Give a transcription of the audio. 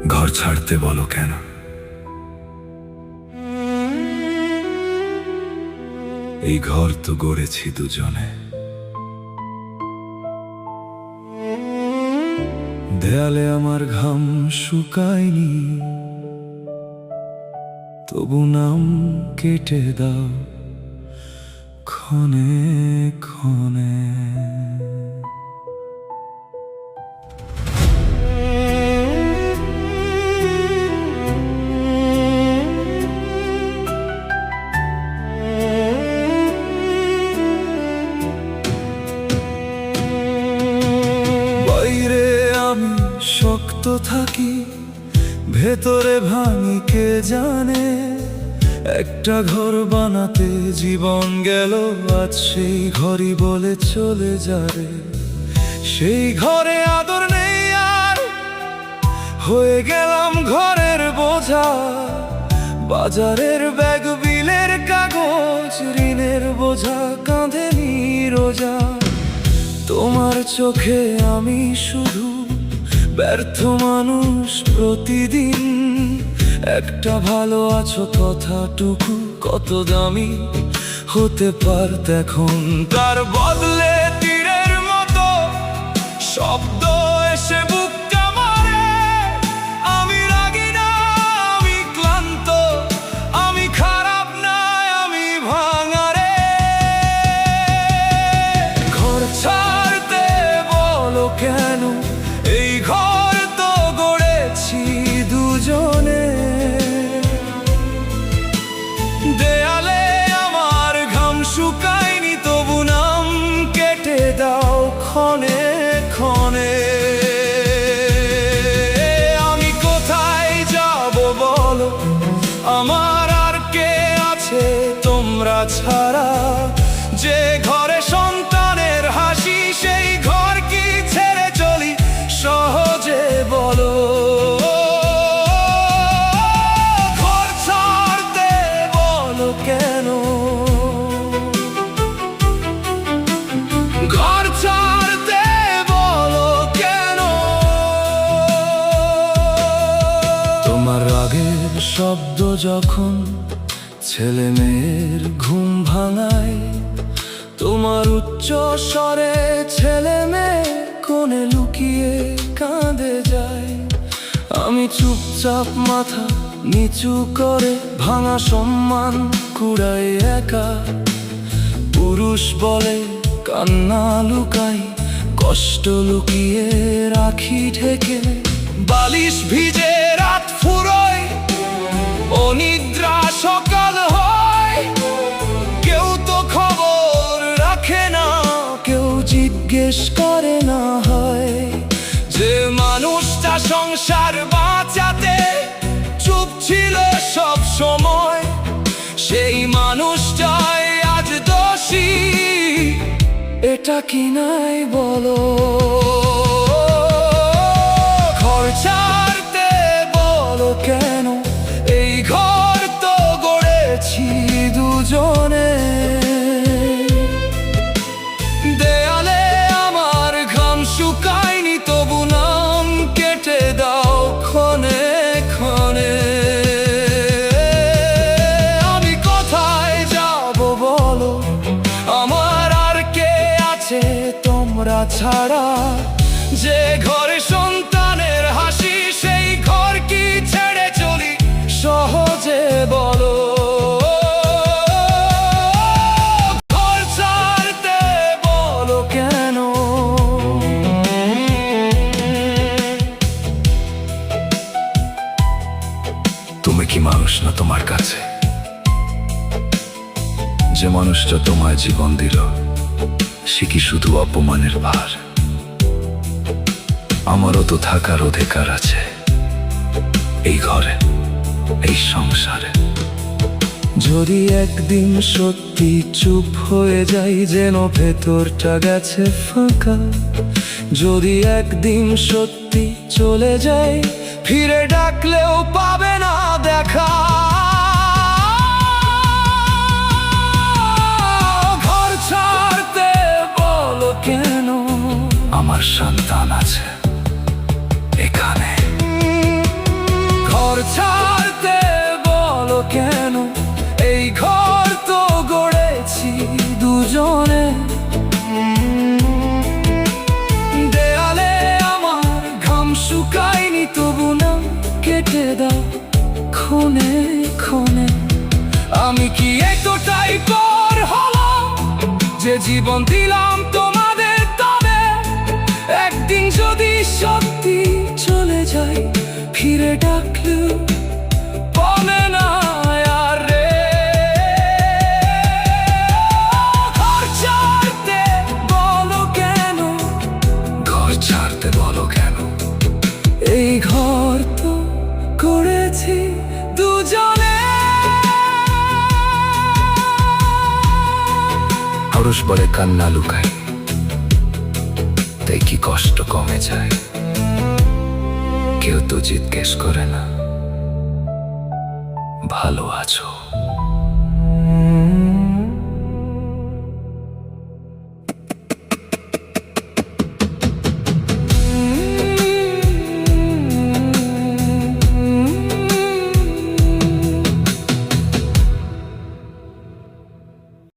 ঘর ছাড়তে বলো কেন? এই ঘর তো গড়েছি দুজনে, দেয়ালে আমার ঘাম শুকায়নি, তবু নাম কেটে দাও ক্ষণে ক্ষণে। বাইরে আমি শক্ত থাকি, ভেতরে ভাঙি কে জানে। একটা ঘর বানাতে জীবন গেল, আজ সেই ঘরই বলে চলে যাবে। সেই ঘরে আদর নেই আর, হয়ে গেলাম ঘরের বোঝা। বাজারের ব্যাগ, বিলের কাগজ, ঋণের বোঝা কাঁধে রোজা। তোমার চোখে আমি শুধু ব্যর্থ মানুষ প্রতিদিন। একটা ভালো আছো কথাটুকু কত দামি হতে পারত এখন। তার বদলে তীরের মতো শব্দ এসে বুকটা মারে। আমি রাগি না, আমি ক্লান্ত, আমি খারাপ না, আমি ভাঙারে। ঘর ছাড়তে বলো কেন? এই ঘর তো গড়েছি দুজনে। দেয়ালে আমার ঘাম শুকায়নি, তবু নাম কেটে দাও ক্ষণে ক্ষণে। আমি কোথায় যাব বলো? আমার আর কে আছে তোমরা ছাড়া? যে ঘরে সন্তানের হাসি, সেই ঘর কি ছেড়ে চলি সহজে বলো? ঘর ছাড়তে বলো কেন? ঘর ছাড়তে বলো কেন? তোমার রাগের শব্দ যখন ছেলে মেয়ের ঘুম ভাঙায়, তোমার উচ্চ স্বরে ছেলে মেয়ে কোণে লুকিয়ে কাঁদে যায়। আমি চুপচাপ মাথা নিচু করে ভাঙা সম্মান কুড়াই একা। পুরুষ বলে কান্না লুকাই, কষ্ট লুকিয়ে রাখি ঢেকে। বালিশ ভিজে রাত ফুরোয়, অনিদ্রা সকাল হয়। কেউ তো খবর রাখে না, কেউ জিজ্ঞেস করে না হয়। যে মানুষটা সংসার বাঁচাতে চুপ ছিল সব সময়, সেই মানুষটাই আজ দোষী। এটা কি নাই বলো? ঘর ছাড়তে বলো কেন? এই ঘর তো গড়েছি দুজনে। দেয়ালে আমার ঘাম শুকায়নি, তবু নাম কেটে দাও ক্ষণে ক্ষণে। আমি কোথায় যাব বলো? আমার আর কে আছে তোমরা ছাড়া? যে ঘরে সন্তানের হাসি, সেই ঘর কি ছেড়ে চলি সহজে বলো? ঘর ছাড়তে বলো কেন? তুমি কি মানুষ না তোমার কাছে? যে মানুষটা তোমায় জীবন দিল, সে কি শুধু অপমানের ভার? আমারও তো থাকার অধিকার আছে এই ঘরে, এই সংসারে। যদি একদিন সত্যি চুপ হয়ে যাই, যেন ভেতরটা গেছে ফাঁকা। যদি একদিন সত্যি চলে যাই, ফিরে ডাকলেও পাবে না দেখা। ঘর ছাড়তে বলো কেন? আমার সন্তান আছে এখানে। ঘর ছাড়তে বলো কেন, এই ঘর তো গড়েছি দুজনে। দেয়ালে আমার ঘাম শুকায়নি, তবু না কেটে দাও ক্ষণে ক্ষণে। আমি কি এতটাই পর হলাম যে জীবন দিলাম তোমাদের, তবে একদিন যদি সত্যি চলে যাই, ফিরে ডাকলেও পাবে না আর রে। ঘর ছাড়তে বলো কেন, ঘর ছাড়তে বলো কেন, এই ঘর তো করেছি দুজনে। মানুষ বলে কান্না লুকাই, তাই কি কষ্ট কমে যায়? কেউ তো জিজ্ঞেস করে না ভালো আছো।